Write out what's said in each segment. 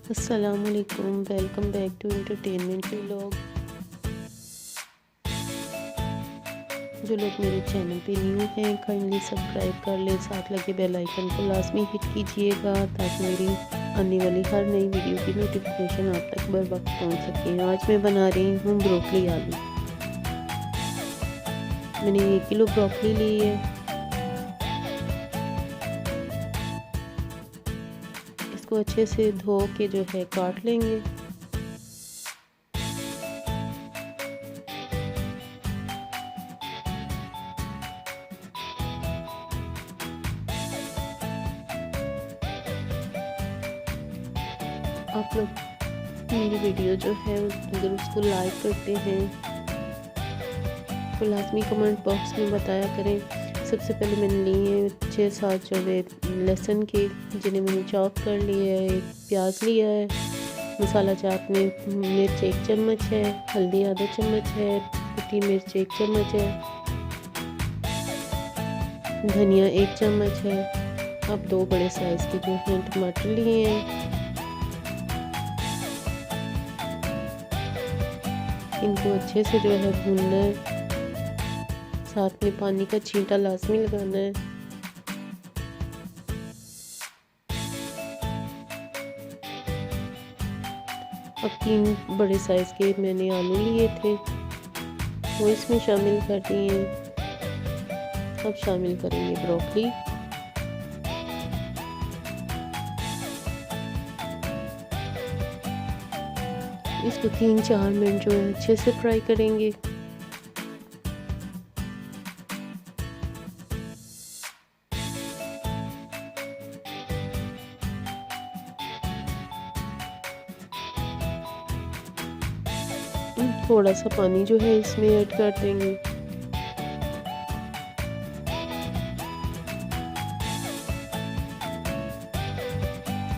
अस्सलामुअलैकुम, welcome back to entertainment vlog. जो लोग मेरे चैनल पे न्यू हैं काइंडली सब्सक्राइब कर लें, साथ लगे बेल आइकन को लाजमी हिट कीजिएगा ताकि मेरी आने वाली हर नई वीडियो की नोटिफिकेशन आप तक बर वक्त पहुँच सके। आज मैं बना रही हूँ ब्रोकली आलू। मैंने 1 किलो ब्रोकली ली है। इसको अच्छे से धो के जो है काट लेंगे। आप लोग मेरी वीडियो जो है अगर उसको लाइक करते हैं तो लाजमी कमेंट बॉक्स में बताया करें। सबसे पहले मैंने लिए 6-7 जो है लहसुन के, जिन्हें मैंने चॉप कर लिया है। एक प्याज लिया है। मसाला चाट में मिर्च 1 चम्मच है, हल्दी आधा चम्मच है, कुटी मिर्च 1 चम्मच है, धनिया 1 चम्मच है। अब 2 बड़े साइज़ के जो हैं टमाटर लिए हैं। इनको अच्छे से जो है भूनना है, साथ में पानी का छींटा लाजमी लगाना है। अब 3 बड़े साइज़ के मैंने आलू लिए थे, वो इसमें शामिल कर दिए हैं। अब शामिल करेंगे ब्रोकली। इसको 3-4 मिनट जो है अच्छे से फ्राई करेंगे। थोड़ा सा पानी जो है इसमें ऐड कर देंगे।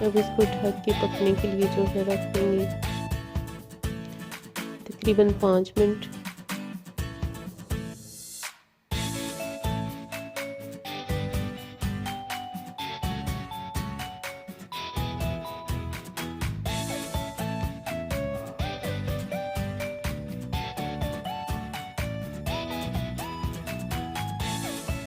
अब इसको ढक के पकने के लिए जो है रख देंगे तकरीबन 5 मिनट।